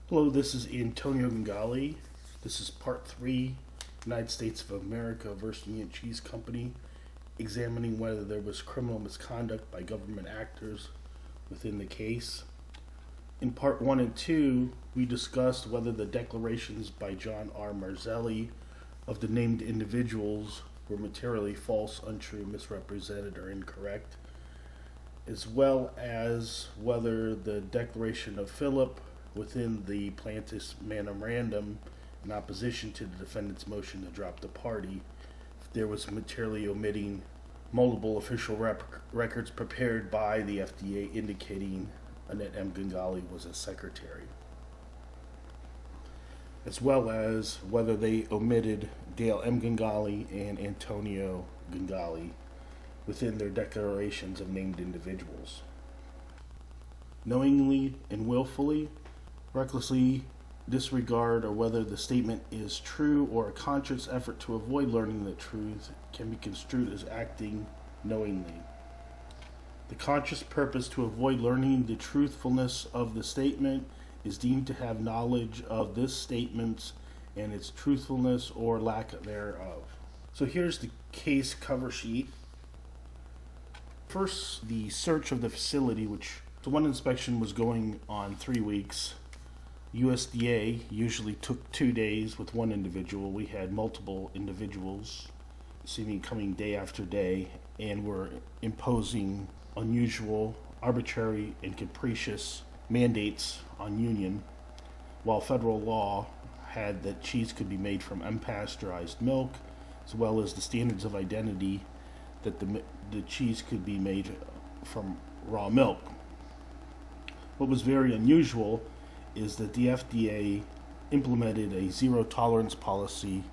Hello, this is Antonio Gangale. This is Part 3, United States of America versus Union Cheese Company, examining whether there was criminal misconduct by government actors within the case. In Part 1 and 2, we discussed whether the declarations by John R. Marzilli of the named individuals were materially false, untrue, misrepresented, or incorrect, as well as whether the Declaration of Phillip within the Plaintiff's Memorandum in opposition to the defendant's motion to drop the party, if there was materially omitting multiple official records prepared by the FDA indicating Annette M. Gangale was a secretary, as well as whether they omitted Dale M. Gangale and Antonio Gangale within their declarations of named individuals. Knowingly and willfully, recklessly disregard, or whether the statement is true or a conscious effort to avoid learning the truth can be construed as acting knowingly. The conscious purpose to avoid learning the truthfulness of the statement is deemed to have knowledge of this statement and its truthfulness or lack thereof. So here's the case cover sheet. First, the search of the facility, which the one inspection was going on 3 weeks. USDA usually took 2 days with one individual. We had multiple individuals seeming coming day after day and were imposing unusual, arbitrary, and capricious mandates on Union, while federal law had that cheese could be made from unpasteurized milk, as well as the standards of identity that the cheese could be made from raw milk. What was very unusual is that the FDA implemented a zero tolerance policy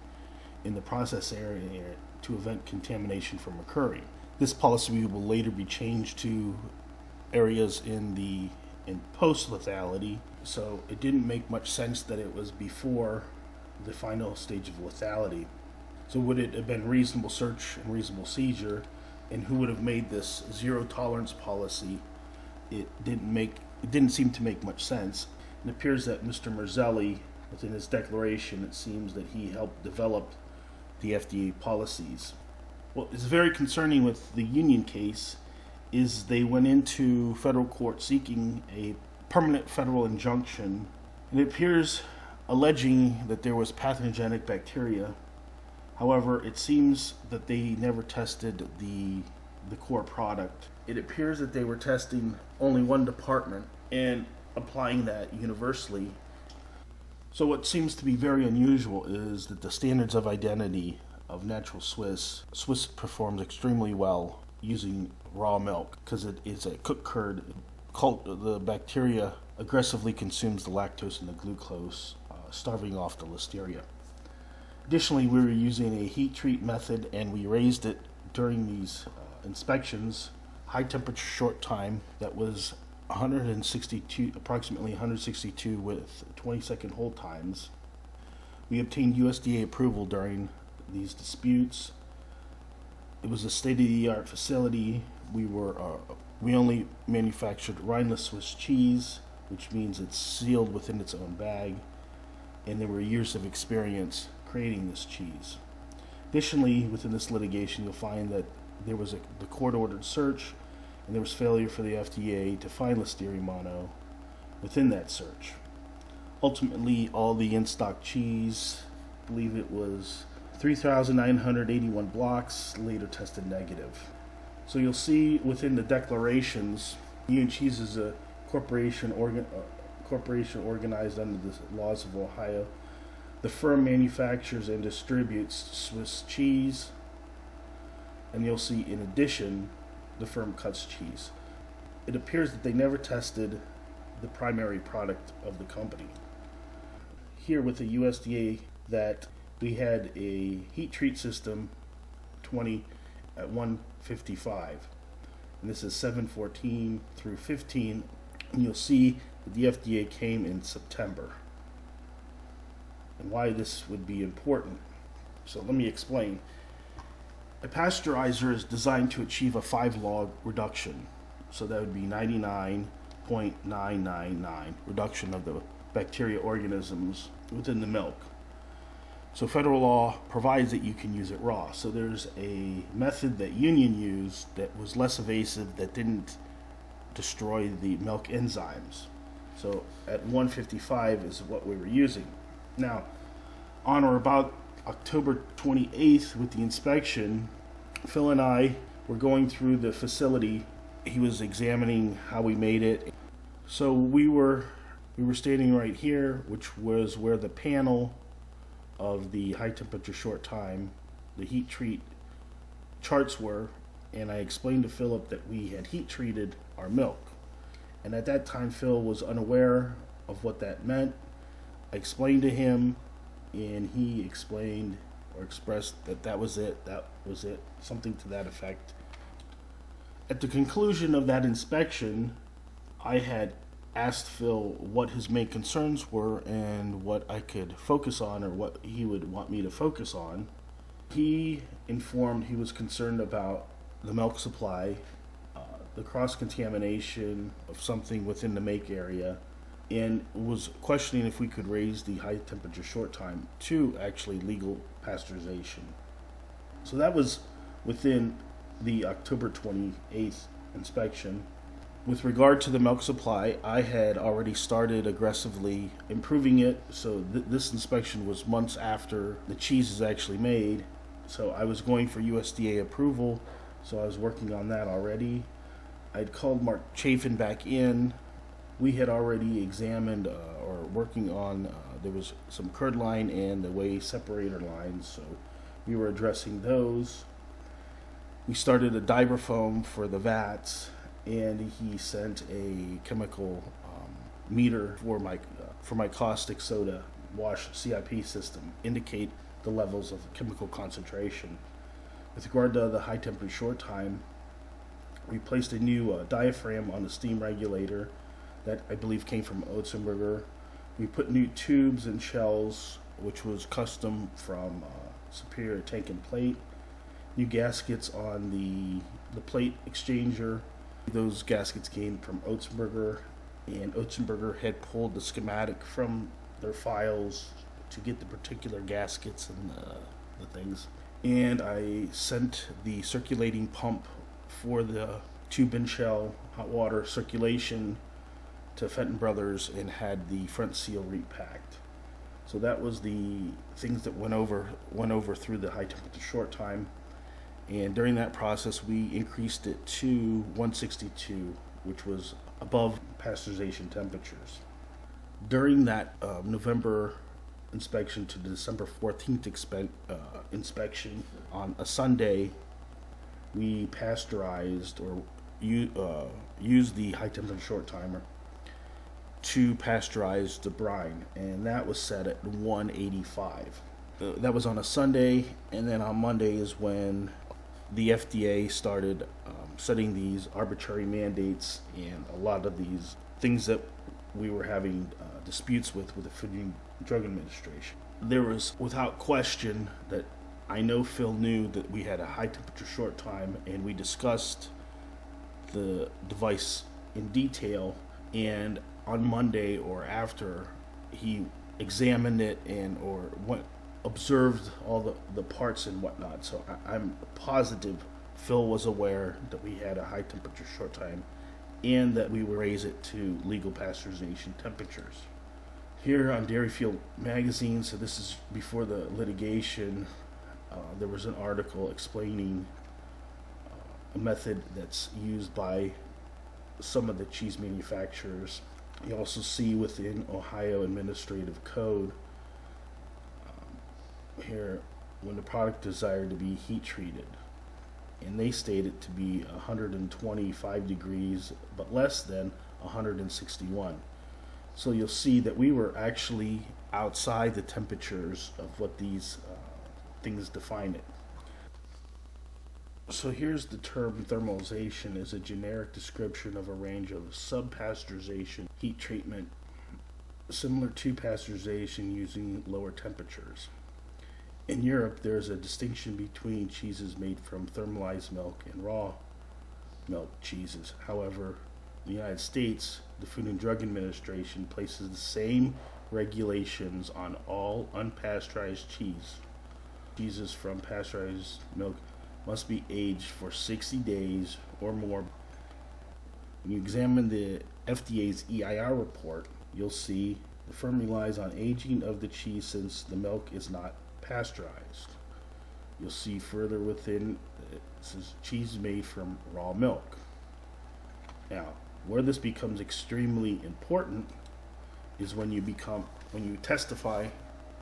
in the process area to prevent contamination from occurring. This policy will later be changed to areas in post lethality, so it didn't make much sense that it was before the final stage of lethality. So would it have been reasonable search and reasonable seizure, and who would have made this zero tolerance policy? It didn't seem to make much sense. It appears that Mr. Marzilli, within his declaration, it seems that he helped develop the FDA policies. What is very concerning with the Union case is they went into federal court seeking a permanent federal injunction, and it appears alleging that there was pathogenic bacteria. However, it seems that they never tested the core product. It appears that they were testing only one department and applying that universally. So what seems to be very unusual is that the standards of identity of natural Swiss performs extremely well using raw milk because it is a cooked curd. The bacteria aggressively consumes the lactose and the glucose, starving off the listeria. Additionally, we were using a heat treat method, and we raised it during these inspections, high temperature short time, that was approximately 162 with 20-second hold times. We obtained USDA approval during these disputes. It was a state-of-the-art facility. We only manufactured rineless Swiss cheese, which means it's sealed within its own bag, and there were years of experience creating this cheese. Additionally, within this litigation, you'll find that there was the court-ordered search, and there was failure for the FDA to find listeria mono within that search. Ultimately, all the in-stock cheese, I believe it was 3,981 blocks, later tested negative. So you'll see within the declarations, Union Cheese is a corporation organized under the laws of Ohio. The firm manufactures and distributes Swiss cheese, and you'll see in addition the firm cuts cheese. It appears that they never tested the primary product of the company. Here with the USDA, that we had a heat treat system 20 at 155, and this is 7/14 through 15, and you'll see that the FDA came in September, and why this would be important. So let me explain. A pasteurizer is designed to achieve a 5-log reduction. So that would be 99 0.999 reduction of the bacteria organisms within the milk. So federal law provides that you can use it raw. So there's a method that Union used that was less invasive, that didn't destroy the milk enzymes. So at 155 is what we were using. Now, on or about October 28th with the inspection, Phil and I were going through the facility. He was examining how we made it. So we were standing right here, which was where the panel of the high temperature short time, the heat treat charts were, and I explained to Philip that we had heat treated our milk. And at that time, Phil was unaware of what that meant. I explained to him, and he explained or expressed that that was it, something to that effect. At the conclusion of that inspection, I had asked Phil what his main concerns were and what I could focus on, or what he would want me to focus on. He informed he was concerned about the milk supply, the cross-contamination of something within the make area, and was questioning if we could raise the high temperature short time to actually legal pasteurization. So that was within the October 28th inspection. With regard to the milk supply, I had already started aggressively improving it, so this inspection was months after the cheese is actually made. So I was going for USDA approval, so I was working on that already. I'd called Mark Chafin back in. We had already examined or working on, there was some curd line and the whey separator lines, so we were addressing those. We started a diberfoam for the vats, and he sent a chemical meter for my caustic soda wash CIP system, indicate the levels of chemical concentration. With regard to the high temperature short time, we placed a new diaphragm on the steam regulator that I believe came from Otzenberger. We put new tubes and shells, which was custom from Superior Tank and Plate. New gaskets on the plate exchanger. Those gaskets came from Otzenberger, and Otzenberger had pulled the schematic from their files to get the particular gaskets and the things. And I sent the circulating pump for the tube and shell hot water circulation to Fenton Brothers and had the front seal repacked. So that was the things that went over through the high temperature short time. And during that process, we increased it to 162, which was above pasteurization temperatures. During that November inspection to the December 14th inspection, on a Sunday, we pasteurized or used the high temperature short timer to pasteurize the brine, and that was set at 185. That was on a Sunday, and then on Monday is when the FDA started setting these arbitrary mandates and a lot of these things that we were having disputes with the Food and Drug Administration. There was, without question, that I know Phil knew that we had a high temperature short time, and we discussed the device in detail, and on Monday or after, he examined it and observed all the parts and whatnot. So I'm positive Phil was aware that we had a high temperature short time and that we would raise it to legal pasteurization temperatures. Here on Dairyfield Magazine, so this is before the litigation, there was an article explaining a method that's used by some of the cheese manufacturers. You also see within Ohio Administrative Code here when the product desired to be heat treated, and they state it to be 125 degrees but less than 161. So you'll see that we were actually outside the temperatures of what these things define it. So here's the term thermalization is a generic description of a range of sub-pasteurization heat treatment similar to pasteurization using lower temperatures. In Europe, there's a distinction between cheeses made from thermalized milk and raw milk cheeses. However, the United States, the Food and Drug Administration places the same regulations on all unpasteurized cheese. Cheeses from pasteurized milk must be aged for 60 days or more. When you examine the FDA's EIR report, you'll see the firm relies on aging of the cheese since the milk is not pasteurized. You'll see further within, it says cheese made from raw milk. Now, where this becomes extremely important is when you testify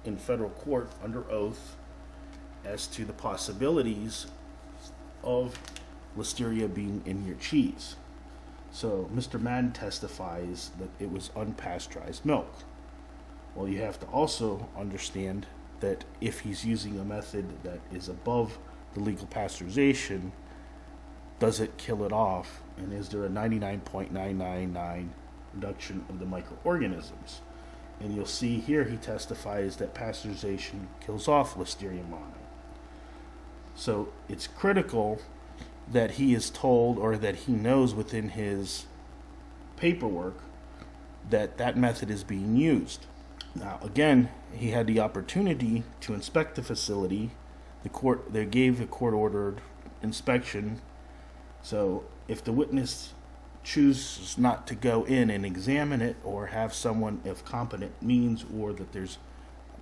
in federal court under oath as to the possibilities of listeria being in your cheese. So Mr. Madden testifies that it was unpasteurized milk. Well, you have to also understand that if he's using a method that is above the legal pasteurization, does it kill it off? And is there a 99.999 reduction of the microorganisms? And you'll see here he testifies that pasteurization kills off listeria mono. So it's critical that he is told, or that he knows within his paperwork, that that method is being used. Now, again, he had the opportunity to inspect the facility. They gave a court-ordered inspection. So if the witness chooses not to go in and examine it, or have someone of competent means, or that there's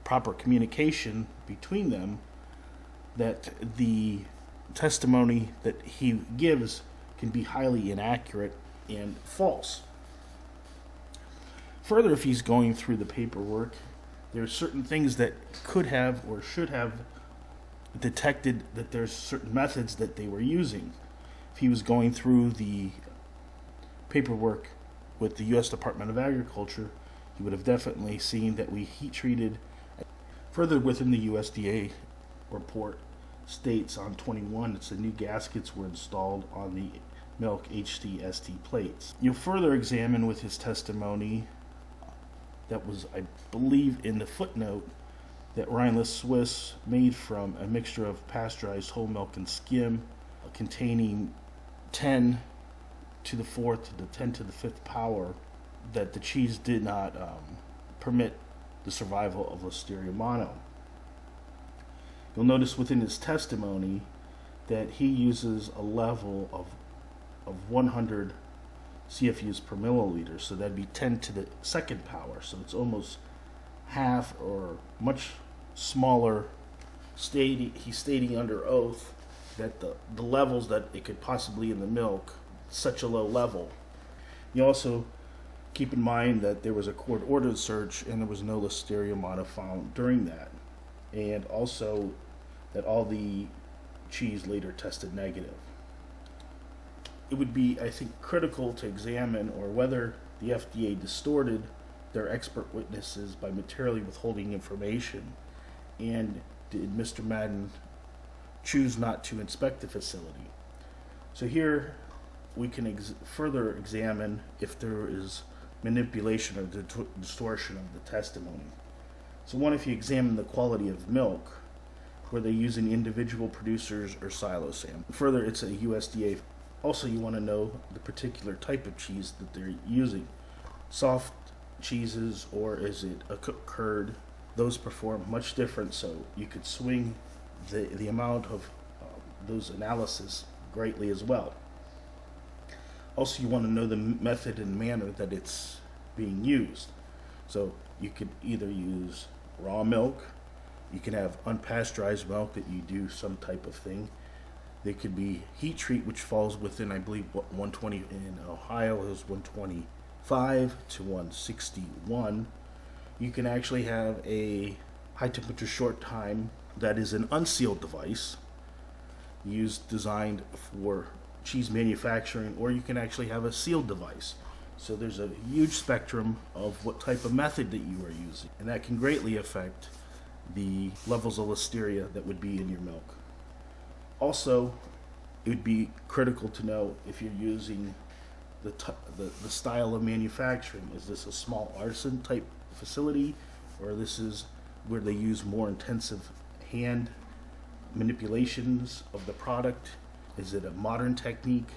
proper communication between them, that the testimony that he gives can be highly inaccurate and false. Further, if he's going through the paperwork, there are certain things that could have or should have detected that there's certain methods that they were using. If he was going through the paperwork with the U.S. Department of Agriculture, he would have definitely seen that we heat treated. Further, within the USDA report states on 21, it's the new gaskets were installed on the milk HTST plates. You'll further examine with his testimony that was, I believe, in the footnote, that Rhineless Swiss made from a mixture of pasteurized whole milk and skim, containing 10 to the 4th to the 10 to the 5th power, that the cheese did not permit the survival of Listeria mono. You'll notice within his testimony that he uses a level of 100 CFUs per milliliter, so that'd be 10 to the 2nd power, so it's almost half or much smaller. He's stating under oath that the levels that it could possibly in the milk, such a low level. You also keep in mind that there was a court-ordered search and there was no Listeria mono found during that, and also that all the cheese later tested negative. It would be, I think, critical to examine or whether the FDA distorted their expert witnesses by materially withholding information, and did Mr. Madden choose not to inspect the facility. So here we can further examine if there is manipulation or distortion of the testimony. So one, if you examine the quality of milk, were they using individual producers or silo sample? Further, it's a USDA. Also, you want to know the particular type of cheese that they're using. Soft cheeses, or is it a cooked curd? Those perform much different, so you could swing the amount of those analysis greatly as well. Also, you want to know the method and manner that it's being used. So you could either use raw milk, you can have unpasteurized milk that you do some type of thing. There could be heat treat, which falls within, I believe, 120 in Ohio is 125 to 161. You can actually have a high temperature short time that is an unsealed device designed for cheese manufacturing, or you can actually have a sealed device. So there's a huge spectrum of what type of method that you are using, and that can greatly affect the levels of listeria that would be in your milk. Also, it would be critical to know if you're using the style of manufacturing. Is this a small artisan type facility, or this is where they use more intensive hand manipulations of the product? Is it a modern technique,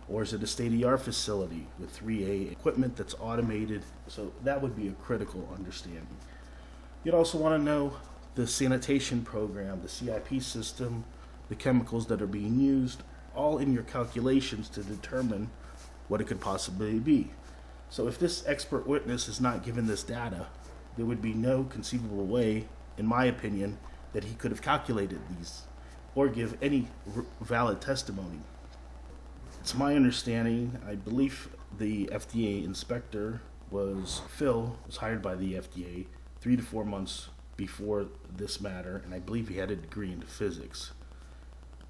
Or is it a state-of-the-art facility with 3A equipment that's automated? So that would be a critical understanding. You'd also want to know the sanitation program, the CIP system, the chemicals that are being used, all in your calculations to determine what it could possibly be. So if this expert witness is not given this data, there would be no conceivable way, in my opinion, that he could have calculated these or give any valid testimony. It's my understanding, I believe the FDA inspector Phil was hired by the FDA 3 to 4 months before this matter, and I believe he had a degree in physics.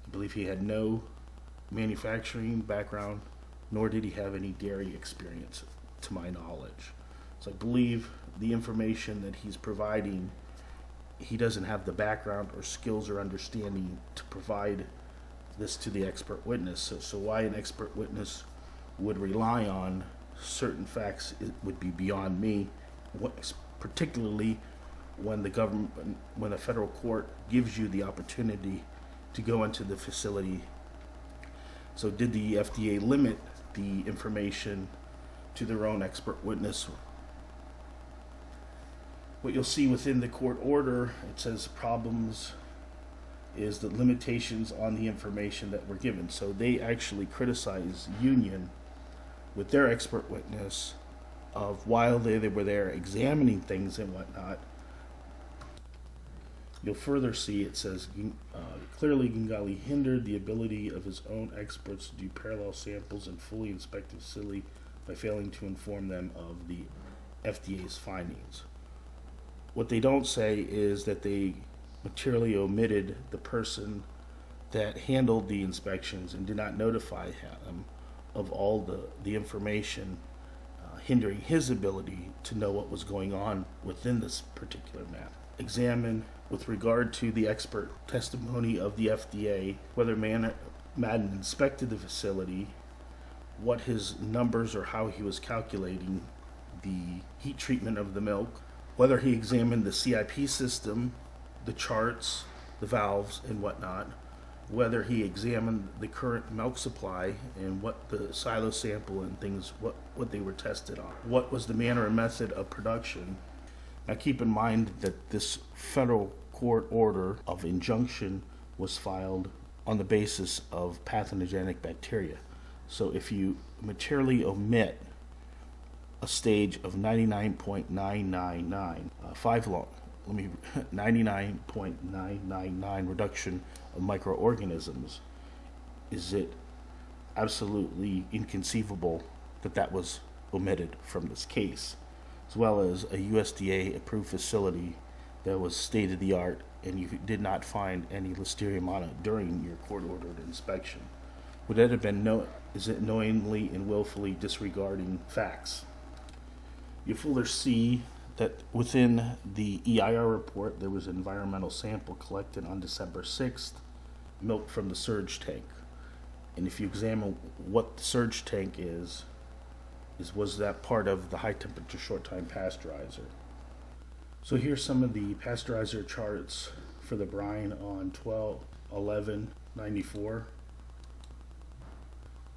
I believe he had no manufacturing background, nor did he have any dairy experience, to my knowledge. So I believe the information that he's providing, he doesn't have the background or skills or understanding to provide this to the expert witness. So why an expert witness would rely on certain facts, it would be beyond me, particularly when the government, when a federal court gives you the opportunity to go into the facility. So did the FDA limit the information to their own expert witness? What you'll see within the court order, it says problems is the limitations on the information that were given. So they actually criticize Union with their expert witness of while they were there examining things and whatnot. You'll further see it says clearly Gangale hindered the ability of his own experts to do parallel samples and fully inspect the facility by failing to inform them of the FDA's findings. What they don't say is that they materially omitted the person that handled the inspections and did not notify him of all the information hindering his ability to know what was going on within this particular map. Examine with regard to the expert testimony of the FDA, whether Madden inspected the facility, what his numbers or how he was calculating the heat treatment of the milk, whether he examined the CIP system, the charts, the valves, and whatnot, whether he examined the current milk supply and what the silo sample and things, what they were tested on, what was the manner and method of production. Now keep in mind that this federal court order of injunction was filed on the basis of pathogenic bacteria. So if you materially omit a stage of 99.999, 99.999 reduction of microorganisms, is it absolutely inconceivable that that was omitted from this case, as well as a USDA approved facility that was state of the art and you did not find any listeria mono during your court ordered inspection? Would that have been is it knowingly and willfully disregarding facts? You further see that within the EIR report there was an environmental sample collected on December 6th, milk from the surge tank. And if you examine what the surge tank was that part of the high temperature short time pasteurizer. So here's some of the pasteurizer charts for the brine on 12/11/94.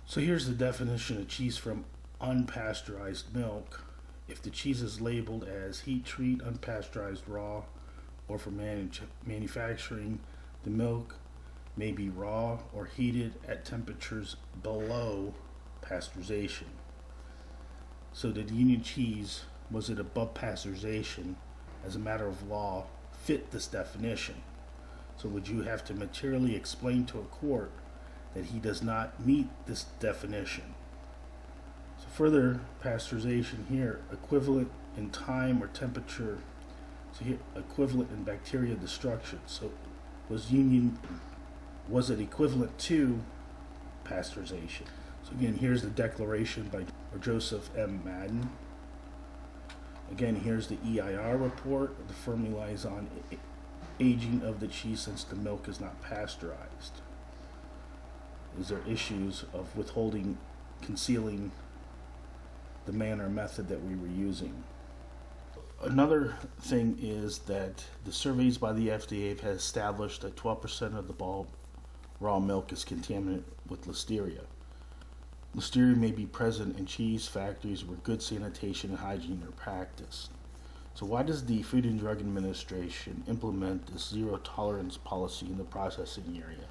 So here's the definition of cheese from unpasteurized milk. If the cheese is labeled as heat treat, unpasteurized, raw, or for manufacturing, the milk may be raw or heated at temperatures below pasteurization. So did Union cheese, was it above pasteurization, as a matter of law, fit this definition? So would you have to materially explain to a court that he does not meet this definition? So further pasteurization here, equivalent in time or temperature, so here equivalent in bacteria destruction. So was it equivalent to pasteurization? So again, here's the declaration by Joseph M. Madden. Again, here's the EIR report. The firm relies on aging of the cheese since the milk is not pasteurized. Is there issues of withholding, concealing the manner and method that we were using? Another thing is that the surveys by the FDA have established that 12% of the bulk raw milk is contaminated with listeria. Listeria may be present in cheese factories where good sanitation and hygiene are practiced. So why does the Food and Drug Administration implement this zero tolerance policy in the processing area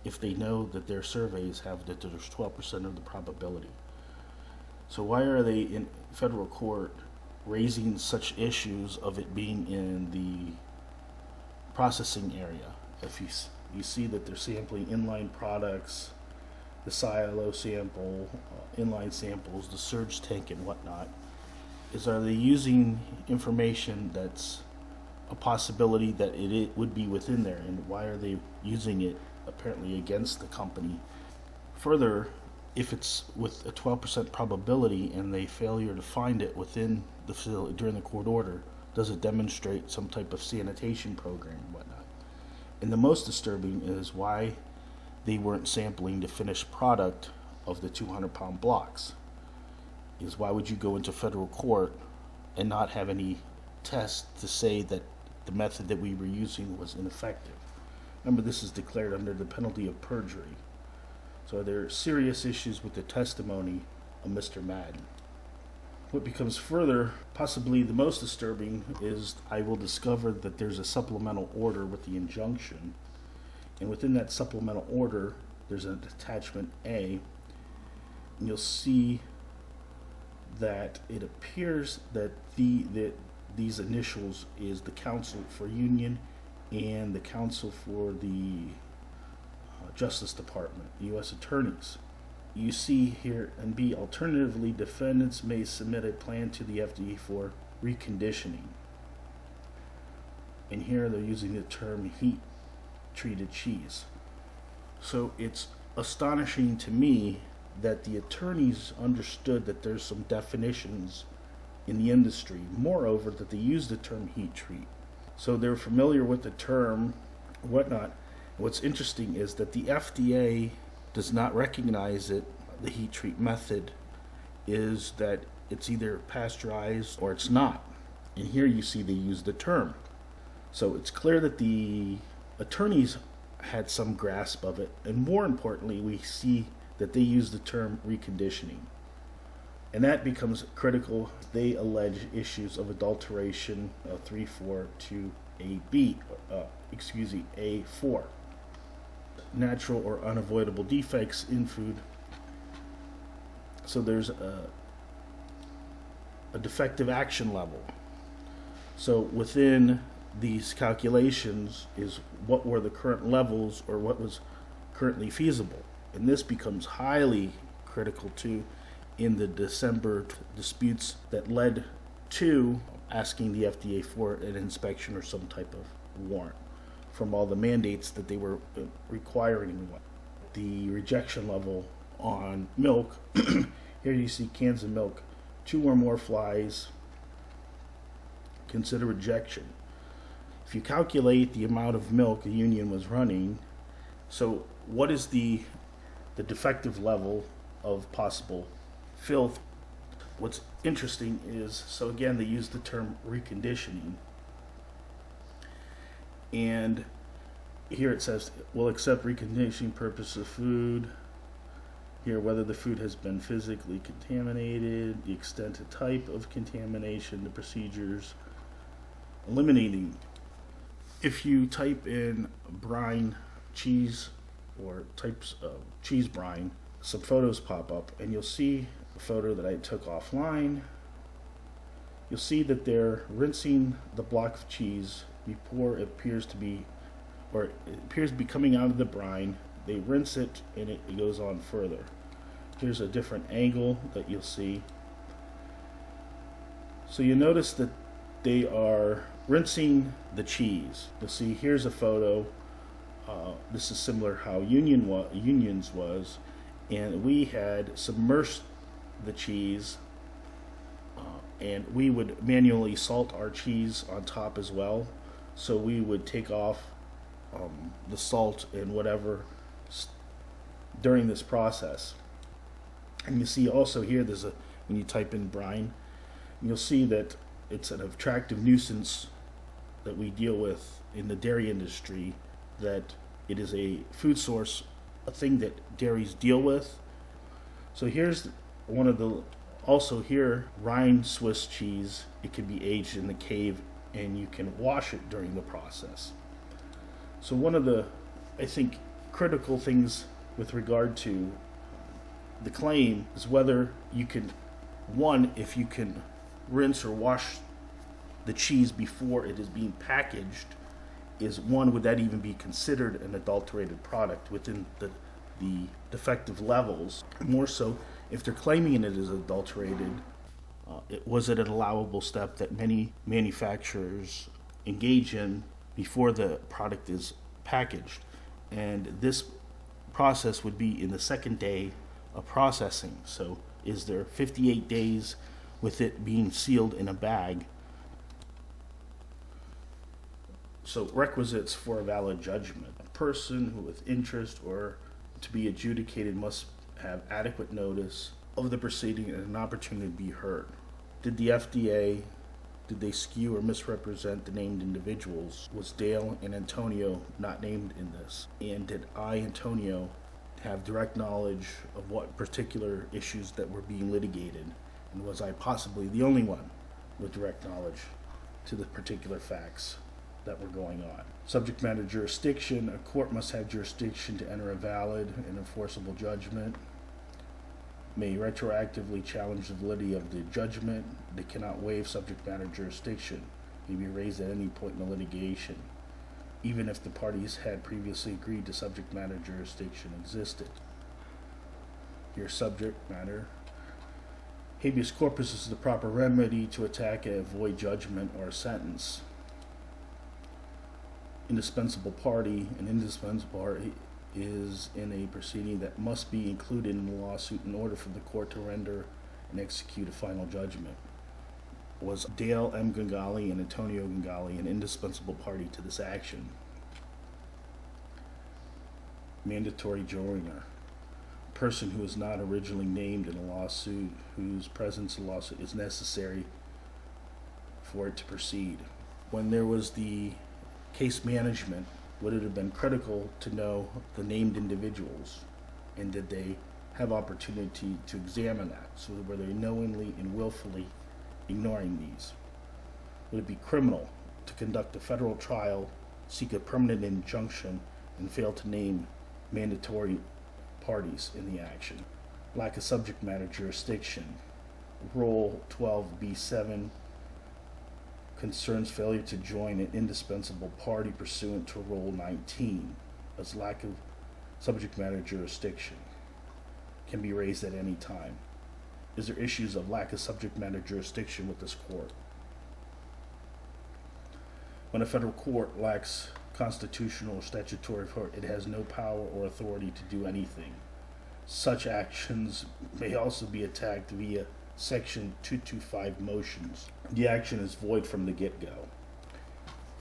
if they know that their surveys have that there's 12% of the probability? So why are they in federal court raising such issues of it being in the processing area? If you see that they're sampling inline products, the silo sample, inline samples, the surge tank and whatnot, are they using information that's a possibility that it would be within there, and why are they using it apparently against the company? Further, if it's with a 12% probability and they failure to find it within the facility during the court order, does it demonstrate some type of sanitation program and whatnot? And the most disturbing is why they weren't sampling the finished product of the 200-pound blocks. Is why would you go into federal court and not have any tests to say that the method that we were using was ineffective? Remember, this is declared under the penalty of perjury. So there are serious issues with the testimony of Mr. Madden. What becomes further, possibly the most disturbing, is I will discover that there's a supplemental order with the injunction. And within that supplemental order, there's an attachment A, and you'll see that it appears that these initials is the counsel for union and the counsel for the Justice Department, U.S. attorneys. You see here in B, alternatively, defendants may submit a plan to the FDA for reconditioning. And here they're using the term heat-treated cheese. So it's astonishing to me that the attorneys understood that there's some definitions in the industry. Moreover, that they use the term heat treat. So they're familiar with the term, whatnot. What's interesting is that the FDA does not recognize it. The heat treat method is that it's either pasteurized or it's not. And here you see they use the term. So it's clear that the attorneys had some grasp of it. And more importantly, we see that they use the term reconditioning. And that becomes critical. They allege issues of adulteration, 3.4 to A4. Natural or unavoidable defects in food. So there's a defective action level. So within these calculations is what were the current levels or what was currently feasible. And this becomes highly critical too in the December disputes that led to asking the FDA for an inspection or some type of warrant from all the mandates that they were requiring. The rejection level on milk, here you see cans of milk, 2 or more flies, consider rejection. If you calculate the amount of milk a union was running, so what is the defective level of possible filth? What's interesting is, so again, they use the term reconditioning. And here it says, will accept reconditioning purpose of food. Here, whether the food has been physically contaminated, the extent and type of contamination, the procedures, eliminating. If you type in brine cheese or types of cheese brine, some photos pop up, and you'll see a photo that I took offline. You'll see that they're rinsing the block of cheese before it appears to be coming out of the brine. They rinse it and it goes on further. Here's a different angle that you'll see. So you notice that they are rinsing the cheese. You'll see here's a photo. This is similar how Unions was, and we had submersed the cheese, and we would manually salt our cheese on top as well. So we would take off the salt and whatever during this process. And you see also here, when you type in brine, you'll see that it's an attractive nuisance that we deal with in the dairy industry, that it is a food source, a thing that dairies deal with. So here's one of the, also here, Rhine Swiss cheese, it can be aged in the cave and you can wash it during the process. So one of the, I think, critical things with regard to the claim is whether you can, one, if you can rinse or wash the cheese before it is being packaged, is one, would that even be considered an adulterated product within the defective levels? More so, if they're claiming it is adulterated, was it an allowable step that many manufacturers engage in before the product is packaged? And this process would be in the second day of processing. So is there 58 days with it being sealed in a bag? So requisites for a valid judgment. A person who with interest or to be adjudicated must have adequate notice of the proceeding and an opportunity to be heard. Did the FDA, did they skew or misrepresent the named individuals? Was Dale and Antonio not named in this? And did I, Antonio, have direct knowledge of what particular issues that were being litigated? And was I possibly the only one with direct knowledge to the particular facts that were going on? Subject matter jurisdiction. A court must have jurisdiction to enter a valid and enforceable judgment. May retroactively challenge the validity of the judgment. They cannot waive subject matter jurisdiction. May be raised at any point in the litigation, even if the parties had previously agreed to subject matter jurisdiction existed. Your subject matter. Habeas corpus is the proper remedy to attack a void judgment or a sentence. Indispensable party. An indispensable party is in a proceeding that must be included in the lawsuit in order for the court to render and execute a final judgment. Was Dale M. Gangale and Antonio Gangale an indispensable party to this action? Mandatory joiner. A person who is not originally named in a lawsuit, whose presence in a lawsuit is necessary for it to proceed. When there was the case management, would it have been critical to know the named individuals? And did they have opportunity to examine that? So were they knowingly and willfully ignoring these? Would it be criminal to conduct a federal trial, seek a permanent injunction, and fail to name mandatory parties in the action? Lack of subject matter jurisdiction. Rule 12b7 concerns failure to join an indispensable party pursuant to Rule 19, as lack of subject matter jurisdiction can be raised at any time. Is there issues of lack of subject matter jurisdiction with this court? When a federal court lacks constitutional or statutory authority, it has no power or authority to do anything. Such actions may also be attacked via Section 225 motions. The action is void from the get-go.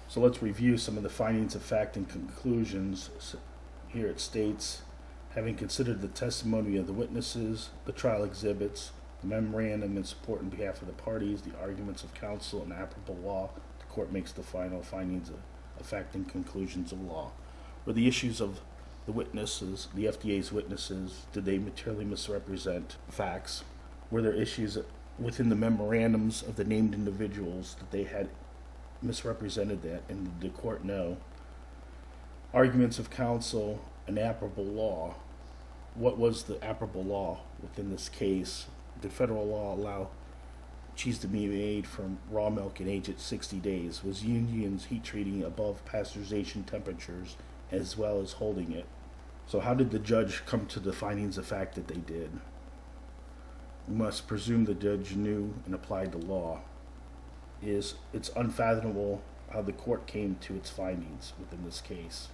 So let's review some of the findings of fact and conclusions. Here it states, having considered the testimony of the witnesses, the trial exhibits, the memorandum in support on behalf of the parties, the arguments of counsel, and applicable law, the court makes the final findings of fact and conclusions of law. Were the issues of the witnesses, the FDA's witnesses, did they materially misrepresent facts? Were there issues within the memorandums of the named individuals that they had misrepresented that, and did the court know? Arguments of counsel and applicable law. What was the applicable law within this case? Did federal law allow cheese to be made from raw milk and aged at 60 days? Was Union's heat treating above pasteurization temperatures as well as holding it? So how did the judge come to the findings of fact that they did? We must presume the judge knew and applied the law. It's unfathomable how the court came to its findings within this case.